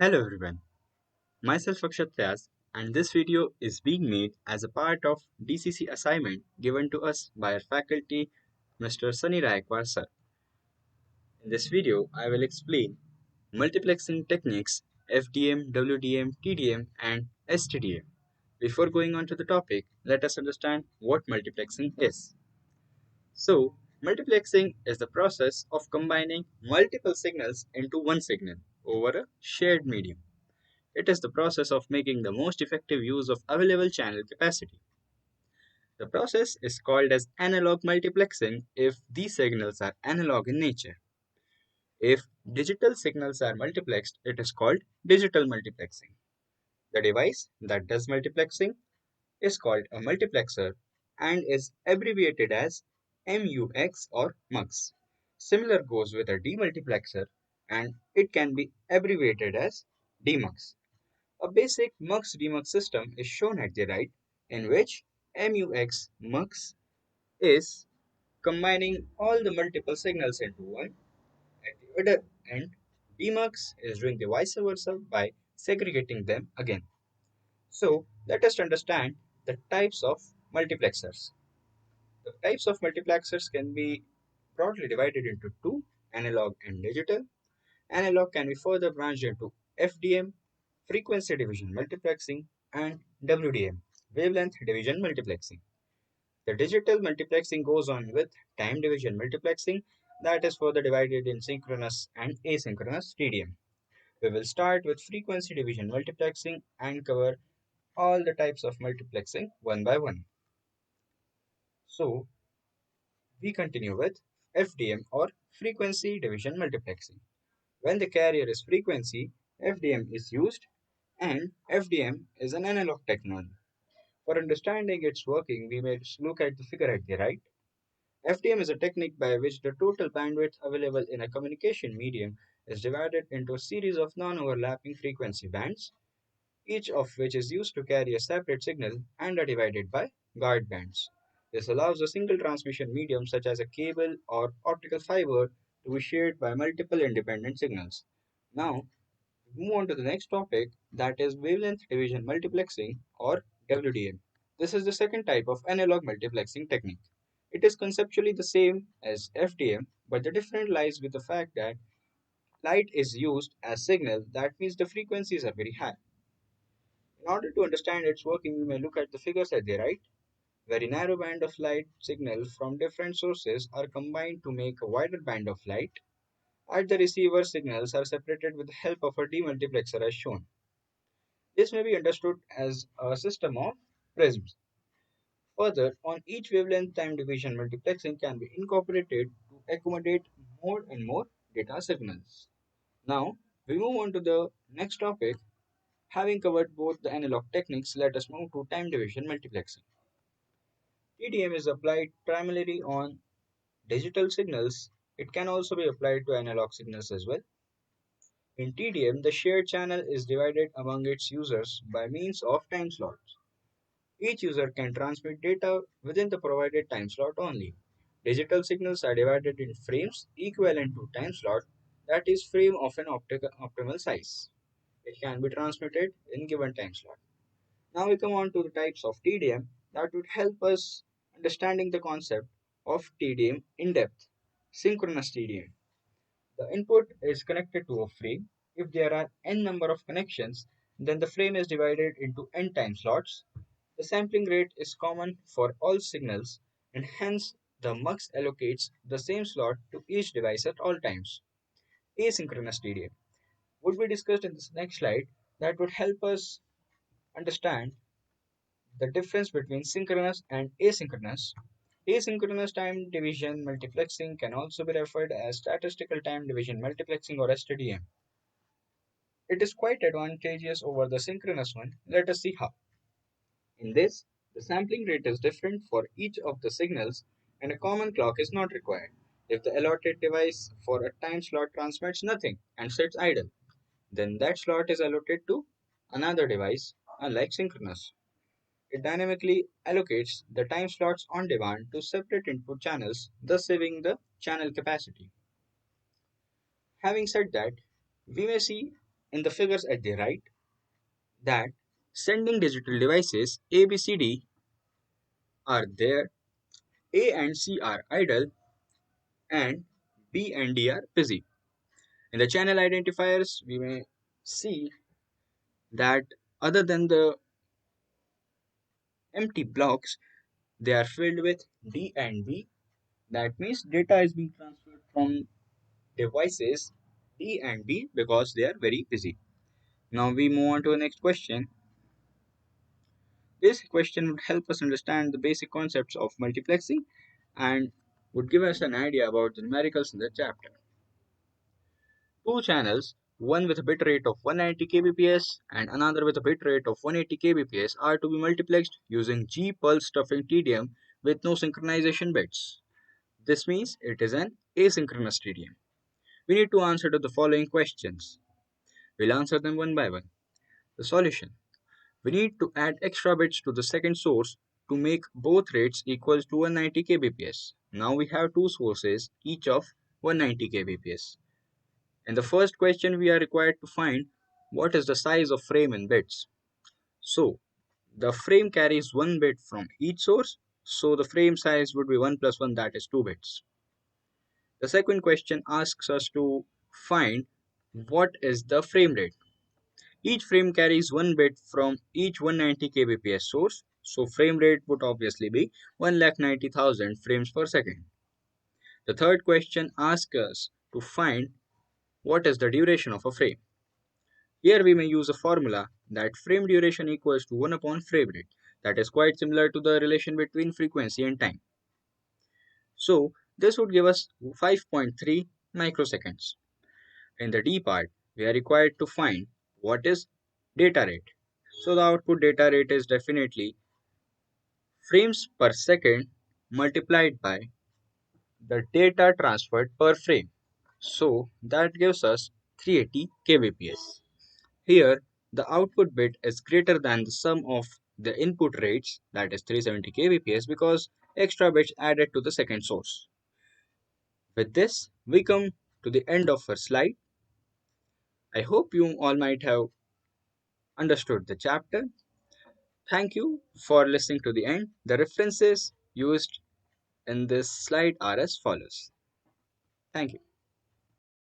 Hello everyone, myself Akshat Vyas and this video is being made as a part of DCC assignment given to us by our faculty Mr. Sunny Raikwar sir. In this video, I will explain multiplexing techniques FDM, WDM, TDM and STDM. Before going on to the topic, let us understand what multiplexing is. So, multiplexing is the process of combining multiple signals into one signal over a shared medium. It is the process of making the most effective use of available channel capacity. The process is called as analog multiplexing if these signals are analog in nature. If digital signals are multiplexed, it is called digital multiplexing. The device that does multiplexing is called a multiplexer and is abbreviated as MUX or MUX. Similar goes with a demultiplexer and it can be abbreviated as DMUX. A basic mux-demux system is shown at the right, in which MUX mux is combining all the multiple signals into one. At the other end, demux is doing the vice versa by segregating them again. So let us understand the types of multiplexers. The types of multiplexers can be broadly divided into two, analog and digital. Analog can be further branched into FDM, frequency division multiplexing, and WDM, wavelength division multiplexing. The digital multiplexing goes on with time division multiplexing, that is further divided in synchronous and asynchronous TDM. We will start with frequency division multiplexing and cover all the types of multiplexing one by one. So, we continue with FDM or frequency division multiplexing. When the carrier is frequency, FDM is used, and FDM is an analog technology. For understanding its working, we may look at the figure at the right. FDM is a technique by which the total bandwidth available in a communication medium is divided into a series of non-overlapping frequency bands, each of which is used to carry a separate signal and are divided by guard bands. This allows a single transmission medium such as a cable or optical fiber to be shared by multiple independent signals. Now, move on to the next topic, that is wavelength division multiplexing or WDM. This is the second type of analog multiplexing technique. It is conceptually the same as FDM, but the difference lies with the fact that light is used as signal, that means the frequencies are very high. In order to understand its working, we may look at the figures at the right. Very narrow band of light signal from different sources are combined to make a wider band of light. At the receiver, signals are separated with the help of a demultiplexer as shown. This may be understood as a system of prisms. Further, on each wavelength time division multiplexing can be incorporated to accommodate more and more data signals. Now, we move on to the next topic. Having covered both the analog techniques, let us move to time division multiplexing. TDM is applied primarily on digital signals. It can also be applied to analog signals as well. In TDM, the shared channel is divided among its users by means of time slots. Each user can transmit data within the provided time slot only. Digital signals are divided in frames equivalent to time slot, that is frame of an optimal size. It can be transmitted in given time slot. Now we come on to the types of TDM that would help us understanding the concept of TDM in depth. Synchronous TDM. The input is connected to a frame. If there are n number of connections, then the frame is divided into n time slots. The sampling rate is common for all signals, and hence the mux allocates the same slot to each device at all times. Asynchronous TDM would be discussed in this next slide, that would help us understand the difference between synchronous and asynchronous. Asynchronous time division multiplexing can also be referred as statistical time division multiplexing or STDM. It is quite advantageous over the synchronous one. Let us see how. In this, the sampling rate is different for each of the signals and a common clock is not required. If the allotted device for a time slot transmits nothing and sits idle, then that slot is allotted to another device, unlike synchronous. It dynamically allocates the time slots on demand to separate input channels, thus saving the channel capacity. Having said that, we may see in the figures at the right that sending digital devices ABCD are there, A and C are idle, and B and D are busy. In the channel identifiers, we may see that other than the empty blocks, they are filled with D and B. That means data is being transferred from devices D and B because they are very busy. Now we move on to the next question. This question would help us understand the basic concepts of multiplexing and would give us an idea about the numericals in the chapter. Two channels, one with a bit rate of 190 kbps and another with a bit rate of 180 kbps, are to be multiplexed using G pulse stuffing TDM with no synchronization bits. This means it is an asynchronous TDM. We need to answer to the following questions. We'll answer them one by one. The solution. We need to add extra bits to the second source to make both rates equal to 190 kbps. Now we have two sources, each of 190 kbps. In the first question, we are required to find what is the size of frame in bits. So, the frame carries 1 bit from each source, so the frame size would be 1 plus 1, that is 2 bits. The second question asks us to find what is the frame rate. Each frame carries 1 bit from each 190 kbps source, so frame rate would obviously be 1,90,000 frames per second. The third question asks us to find what is the duration of a frame. Here we may use a formula that frame duration equals to 1 upon frame rate, that is quite similar to the relation between frequency and time. So this would give us 5.3 microseconds. In the D part, we are required to find what is data rate. So the output data rate is definitely frames per second multiplied by the data transferred per frame. So that gives us 380 kbps. Here, the output bit is greater than the sum of the input rates, that is 370 kbps, because extra bits added to the second source. With this, we come to the end of our slide. I hope you all might have understood the chapter. Thank you for listening to the end. The references used in this slide are as follows. Thank you.